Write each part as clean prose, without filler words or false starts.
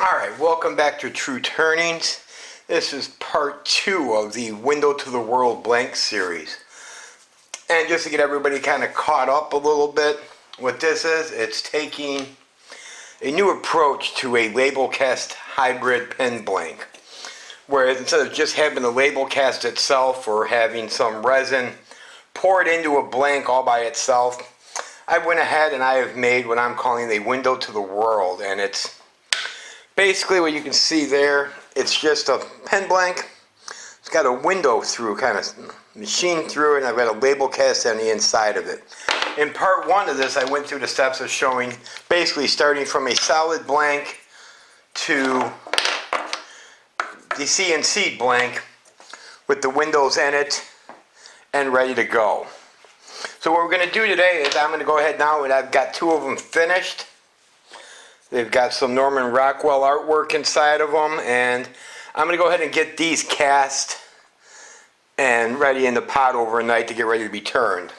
Alright, welcome back to True Turnings. This is part 2 of the Window to the World blank series. And just to get everybody kind of caught up a little bit, what this is, it's taking a new approach to a label cast hybrid pen blank. Whereas instead of just having the label cast itself or having some resin poured into a blank all by itself, I went ahead and I have made what I'm calling a Window to the World, and it's basically what you can see there. It's just a pen blank. It's got a window through, kind of machined through it, and I've got a label cast on the inside of it. In part 1 of this, I went through the steps of showing basically starting from a solid blank to the CNC blank with the windows in it and ready to go. So what we're going to do today is I'm going to go ahead now, and I've got 2 of them finished. They've got some Norman Rockwell artwork inside of them, and I'm going to go ahead and get these cast and ready in the pot overnight to get ready to be turned.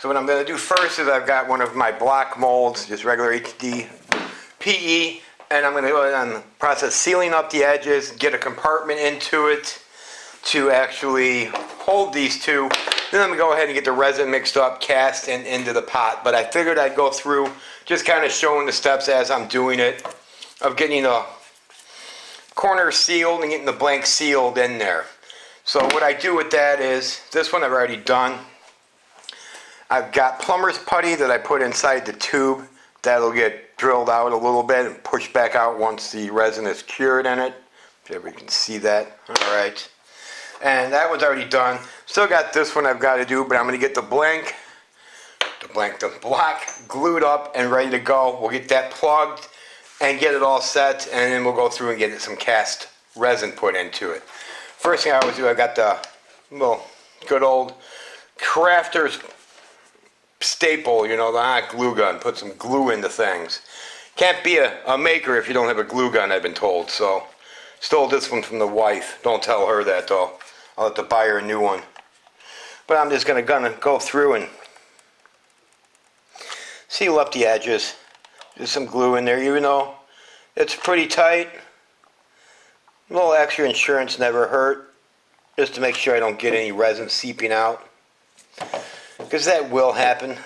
So what I'm going to do first is I've got one of my block molds, just regular HD PE, and I'm going to go ahead and process sealing up the edges, get a compartment into it to actually hold these two. Then I'm going to go ahead and get the resin mixed up, cast, and into the pot. But I figured I'd go through just kind of showing the steps as I'm doing it of getting the corner sealed and getting the blank sealed in there. So what I do with that is, this one I've already done. I've got plumber's putty that I put inside the tube. That'll get drilled out a little bit and pushed back out once the resin is cured in it. If everybody can see that. Alright. And that one's already done. Still got this one I've got to do, but I'm going to get the block glued up and ready to go. We'll get that plugged and get it all set, and then we'll go through and get some cast resin put into it. First thing I always do, I got the little good old crafter's staple, you know, the hot glue gun. Put some glue into things. Can't be a maker if you don't have a glue gun, I've been told. So stole this one from the wife. Don't tell her that though. I'll have to buy her a new one. But I'm just gonna go through and seal up the edges. There's some glue in there, even though it's pretty tight. A little extra insurance never hurt, just to make sure I don't get any resin seeping out, because that will happen.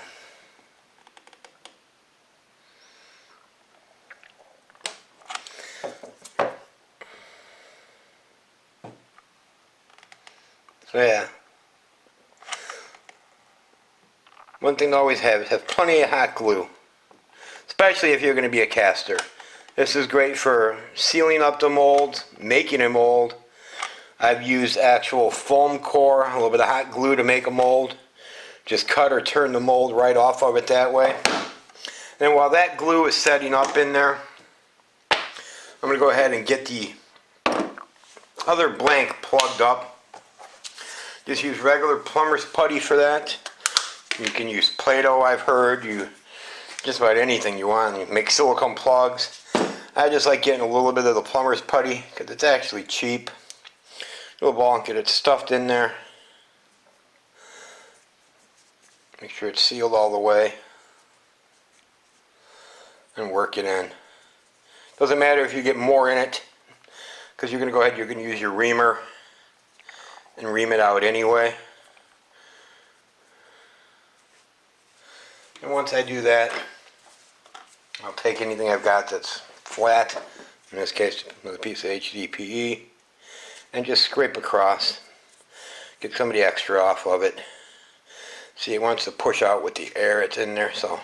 So yeah. One thing to always have is have plenty of hot glue, especially if you're going to be a caster. This is great for sealing up the mold, making a mold. I've used actual foam core, a little bit of hot glue to make a mold. Just cut or turn the mold right off of it that way. And while that glue is setting up in there, I'm going to go ahead and get the other blank plugged up. Just use regular plumber's putty for that. You can use Play-Doh, I've heard. Just about anything you want. You make silicone plugs. I just like getting a little bit of the plumber's putty because it's actually cheap. Little ball and get it stuffed in there. Make sure it's sealed all the way. And work it in. Doesn't matter if you get more in it, because you're going to go ahead, you're going to use your reamer and ream it out anyway. And once I do that, I'll take anything I've got that's flat, in this case another piece of HDPE, and just scrape across, get some of the extra off of it. See, it wants to push out with the air it's in there, so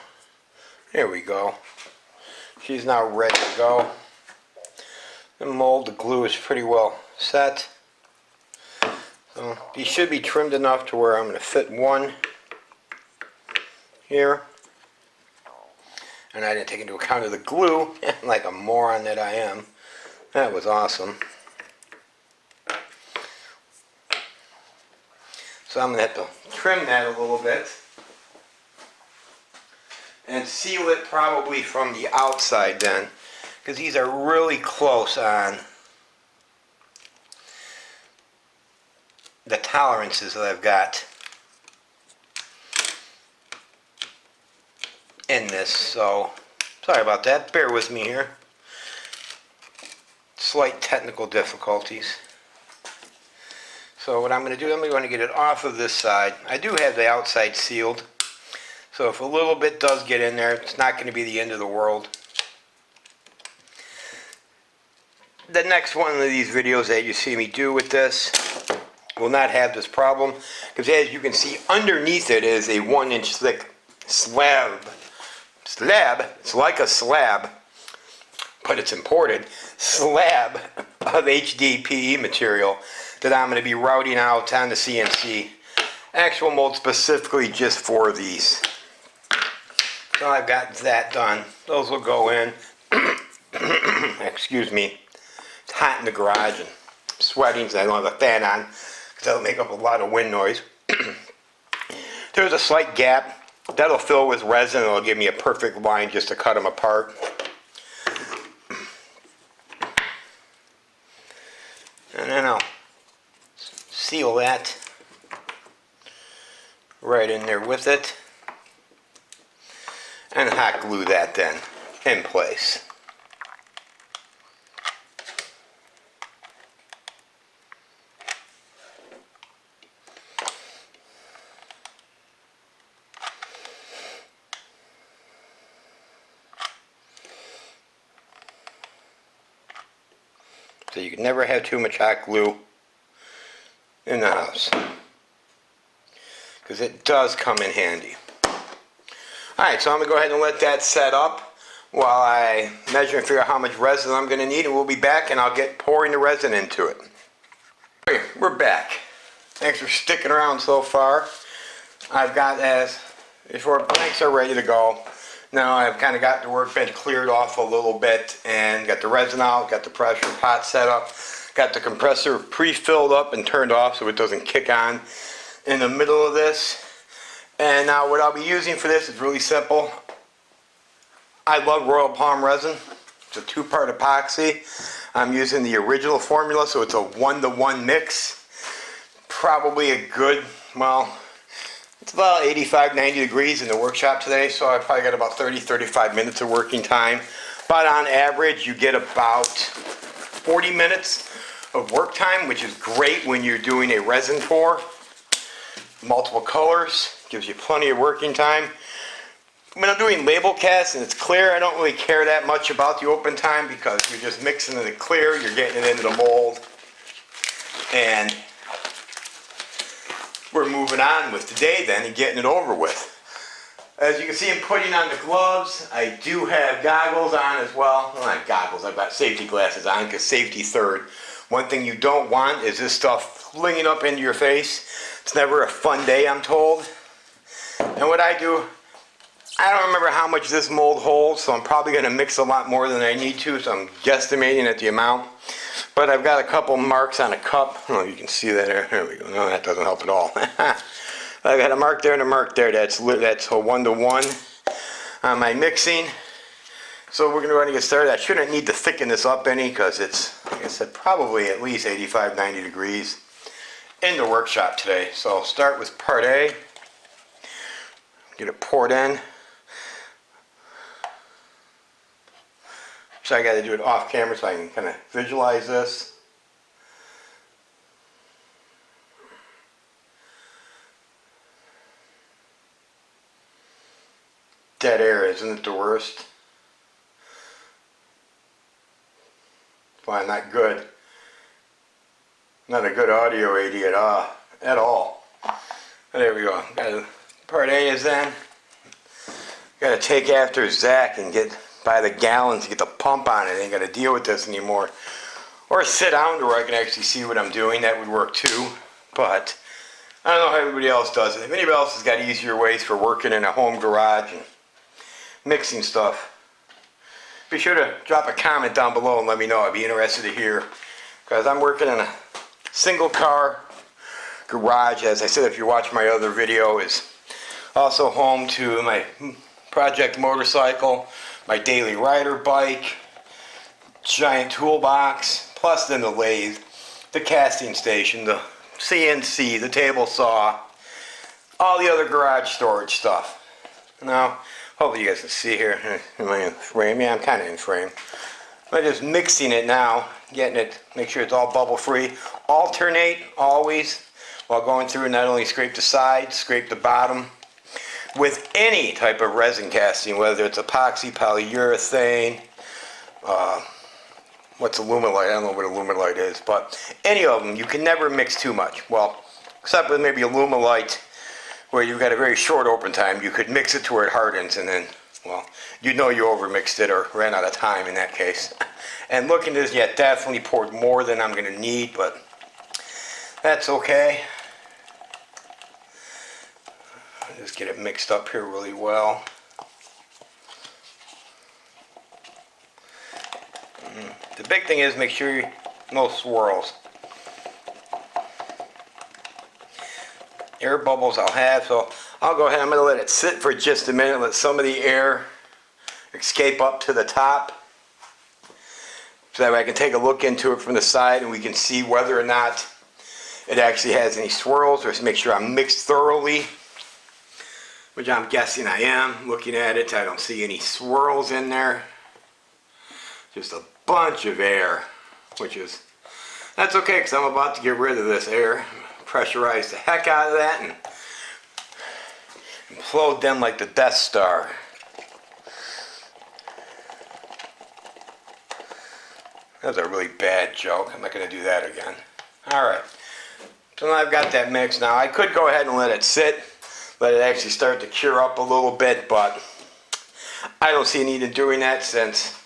there we go. She's now ready to go. The mold, the glue is pretty well set. So these should be trimmed enough to where I'm going to fit one here. And I didn't take into account of the glue, like a moron that I am. That was awesome. So I'm going to have to trim that a little bit and seal it probably from the outside then, because these are really close on the tolerances that I've got in this. So sorry about that, bear with me here. slight technical difficulties. So what I'm going to do, I'm going to get it off of this side. I do have the outside sealed, so if a little bit does get in there, it's not going to be the end of the world. The next one of these videos that you see me do with this will not have this problem, because as you can see underneath it is a 1-inch thick slab. It's like a slab, but it's imported slab of HDPE material that I'm going to be routing out on the CNC. Actual mold specifically just for these. So I've got that done. Those will go in. Excuse me. It's hot in the garage and I'm sweating, so I don't have a fan on because that'll make up a lot of wind noise. There's a slight gap. That'll fill with resin and it'll give me a perfect line just to cut them apart. And then I'll seal that right in there with it and hot glue that then in place. So you can never have too much hot glue in the house, because it does come in handy. Alright, so I'm going to go ahead and let that set up while I measure and figure out how much resin I'm going to need, and we'll be back and I'll get pouring the resin into it. Okay, we're back. Thanks for sticking around so far. I've got, as before, blanks are ready to go. Now I've kind of got the workbench cleared off a little bit and got the resin out, got the pressure pot set up, got the compressor pre-filled up and turned off so it doesn't kick on in the middle of this. And now what I'll be using for this is really simple. I love Royal Palm resin. It's a 2-part epoxy. I'm using the original formula, so it's a 1-to-1 mix. Probably a good, well, it's about 85-90 degrees in the workshop today, so I probably got about 30-35 minutes of working time. But on average, you get about 40 minutes of work time, which is great when you're doing a resin pour. Multiple colors, gives you plenty of working time. When I'm doing label casts and it's clear, I don't really care that much about the open time because you're just mixing it clear, you're getting it into the mold, and we're moving on with today then and getting it over with. As you can see, I'm putting on the gloves. I do have goggles on as well. Well, not goggles, I've got safety glasses on because safety third. One thing you don't want is this stuff flinging up into your face. It's never a fun day, I'm told. And what I do, I don't remember how much this mold holds, so I'm probably going to mix a lot more than I need to, so I'm guesstimating at the amount. But I've got a couple marks on a cup. Oh, you can see that there. There we go. No, that doesn't help at all. I got a mark there and a mark there. That's a 1-to-1 on my mixing. So we're going to go ahead and get started. I shouldn't need to thicken this up any because it's, like I said, probably at least 85-90 degrees in the workshop today. So I'll start with part A. Get it poured in. So I got to do it off camera so I can kind of visualize this. Dead air, isn't it the worst? Why, not good. Not a good audio AD at all. There we go. Part A is then. Got to take after Zach and get by the gallons to get the pump on it. I ain't got to deal with this anymore. Or sit down to where I can actually see what I'm doing. That would work too. But I don't know how everybody else does it. If anybody else has got easier ways for working in a home garage and mixing stuff, be sure to drop a comment down below and let me know. I'd be interested to hear. Because I'm working in a single car garage. As I said, if you watch my other video, is also home to my project motorcycle, my daily rider bike, giant toolbox, plus then the lathe, the casting station, the CNC, the table saw, all the other garage storage stuff. Now, hopefully you guys can see here. Am I in frame? Yeah, I'm kind of in frame. I'm just mixing it now, getting it, make sure it's all bubble free. Alternate always while going through, not only scrape the sides, scrape the bottom. With any type of resin casting, whether it's epoxy, polyurethane, what's aluminite? I don't know what aluminite is, but any of them, you can never mix too much. Well, except with maybe aluminite, where you've got a very short open time, you could mix it to where it hardens, and then, well, you know you overmixed it or ran out of time in that case. And looking at this, yeah, definitely poured more than I'm going to need, but that's okay. Just get it mixed up here really well. The big thing is make sure no swirls. Air bubbles I'll have, so I'll go ahead, I'm going to let it sit for just a minute, let some of the air escape up to the top, so that way I can take a look into it from the side and we can see whether or not it actually has any swirls, or to make sure I'm mixed thoroughly, which I'm guessing I am. Looking at it, I don't see any swirls in there, just a bunch of air, which is, that's okay because I'm about to get rid of this air. Pressurize the heck out of that and implode them like the Death Star. That was a really bad joke. I'm not going to do that again. Alright, so now I've got that mixed. Now I could go ahead and let it sit, let it actually start to cure up a little bit, but I don't see a need in doing that since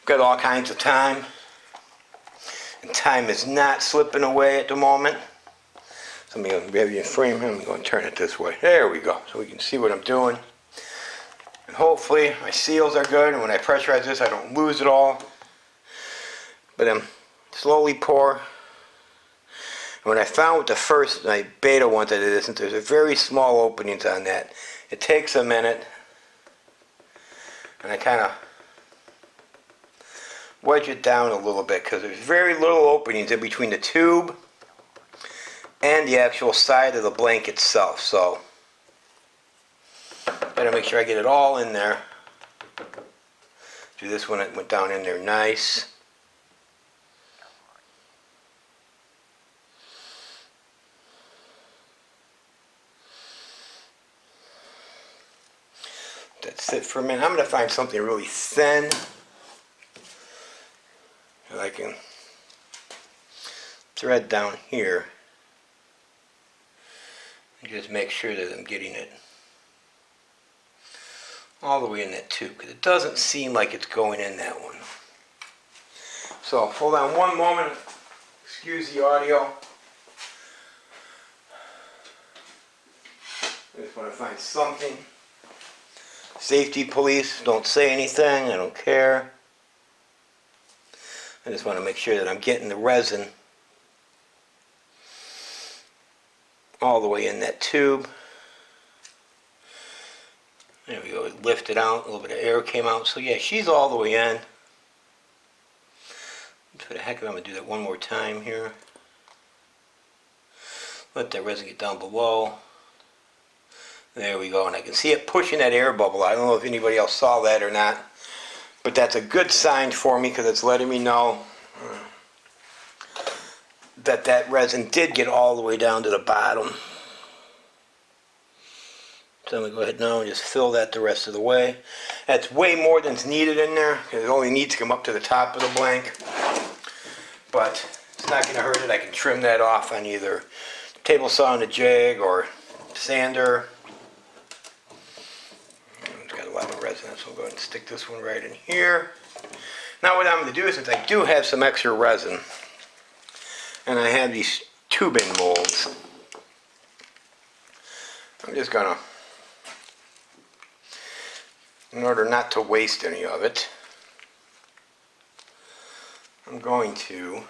I've got all kinds of time, and time is not slipping away at the moment. So I'm going to have you in frame. I'm going to turn it this way. There we go, so we can see what I'm doing. And hopefully my seals are good, and when I pressurize this I don't lose it all. But then slowly pour. And when I found with the first my beta ones I did this, since there's a very small openings on that, it takes a minute, and I kind of wedge it down a little bit because there's very little openings in between the tube and the actual side of the blank itself. So gotta make sure I get it all in there. Do this one, it went down in there nice. That's it for a minute. I'm going to find something really thin that I can thread down here and just make sure that I'm getting it all the way in that tube, because it doesn't seem like it's going in that one. So hold on one moment, excuse the audio. I just want to find something. Safety police, don't say anything, I don't care. I just want to make sure that I'm getting the resin all the way in that tube. There we go, lift it out, a little bit of air came out. So yeah, she's all the way in. For the heck of it, I'm going to do that one more time here. Let that resin get down below. There we go, and I can see it pushing that air bubble. I don't know if anybody else saw that or not, but that's a good sign for me because it's letting me know that that resin did get all the way down to the bottom. So I'm going to go ahead now and just fill that the rest of the way. That's way more than's needed in there because it only needs to come up to the top of the blank, but it's not going to hurt it. I can trim that off on either table saw and a jig or sander. A lot of resin, so I'll go ahead and stick this one right in here. Now what I'm going to do is, since I do have some extra resin and I have these tubing molds, I'm just going to, in order not to waste any of it, I'm going to,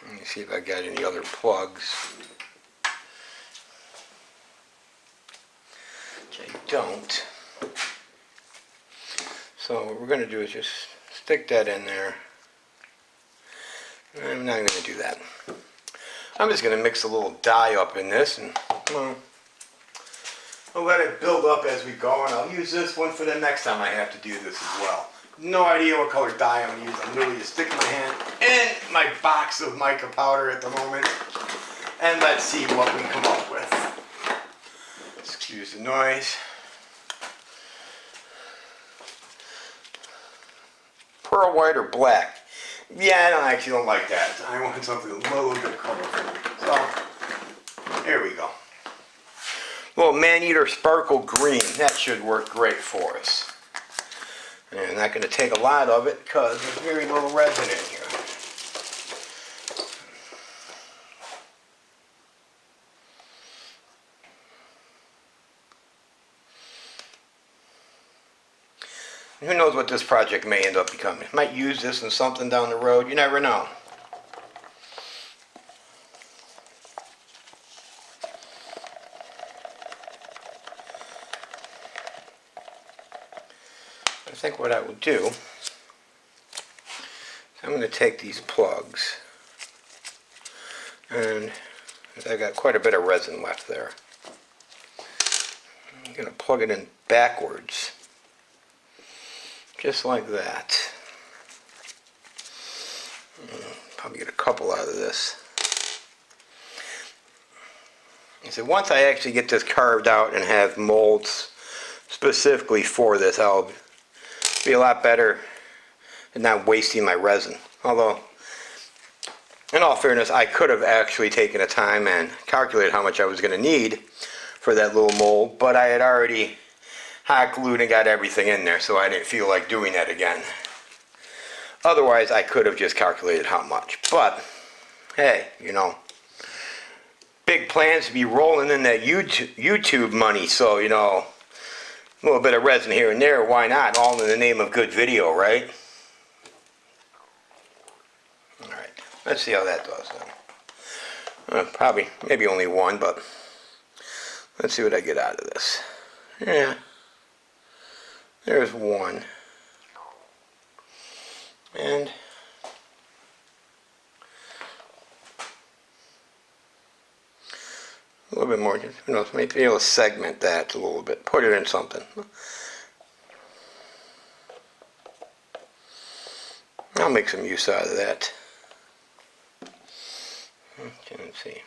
let me see if I got any other plugs. I don't. So what we're going to do is just stick that in there. I'm not going to do that. I'm just going to mix a little dye up in this, and well, I'll let it build up as we go, and I'll use this one for the next time I have to do this as well. No idea what color dye I'm going to use. I'm literally just sticking my hand in my box of mica powder at the moment, and let's see what we come up with. Excuse the noise. Pearl white or black? Yeah, I actually don't like that. I want something a little bit colorful. So, here we go. Little man-eater sparkle green. That should work great for us. And I'm not going to take a lot of it because there's very little resin in here. Who knows what this project may end up becoming. Might use this in something down the road. You never know. I think what I will do, I'm going to take these plugs, and I've got quite a bit of resin left there. I'm going to plug it in backwards. Just like that. Probably get a couple out of this. So once I actually get this carved out and have molds specifically for this, I'll be a lot better at not wasting my resin. Although, in all fairness, I could have actually taken the time and calculated how much I was going to need for that little mold, but I had already hot glued and got everything in there, so I didn't feel like doing that again. Otherwise, I could have just calculated how much. But, hey, you know, big plans to be rolling in that YouTube money, so, you know, a little bit of resin here and there, why not? All in the name of good video, right? Alright, let's see how that does then. Probably, maybe only one, but let's see what I get out of this. Yeah. There's one. And a little bit more, you know, maybe able to segment that a little bit, put it in something. I'll make some use out of that. Let's see.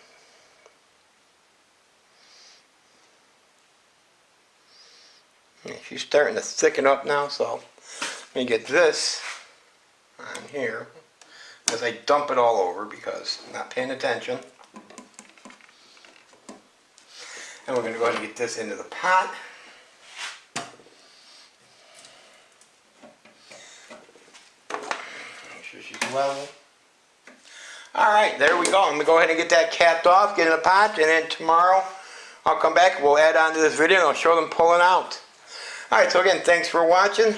She's starting to thicken up now, so let me get this on here as I dump it all over because I'm not paying attention. And we're going to go ahead and get this into the pot. Make sure she's level. Alright, there we go. I'm going to go ahead and get that capped off, get in the pot, and then tomorrow I'll come back and we'll add on to this video and I'll show them pulling out. Alright, so again, thanks for watching.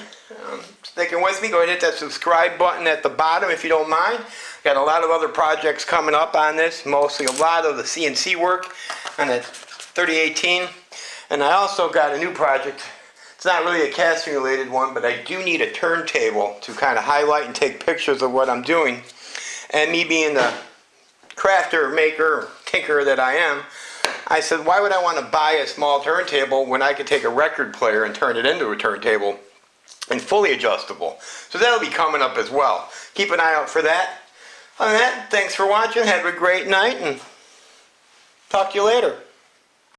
Sticking with me. Go ahead and hit that subscribe button at the bottom if you don't mind. Got a lot of other projects coming up on this, mostly a lot of the CNC work on that 3018. And I also got a new project. It's not really a casting related one, but I do need a turntable to kind of highlight and take pictures of what I'm doing. And me being the crafter, maker, tinkerer that I am, I said, why would I want to buy a small turntable when I could take a record player and turn it into a turntable and fully adjustable? So that'll be coming up as well. Keep an eye out for that. Other than that, thanks for watching. Have a great night and talk to you later.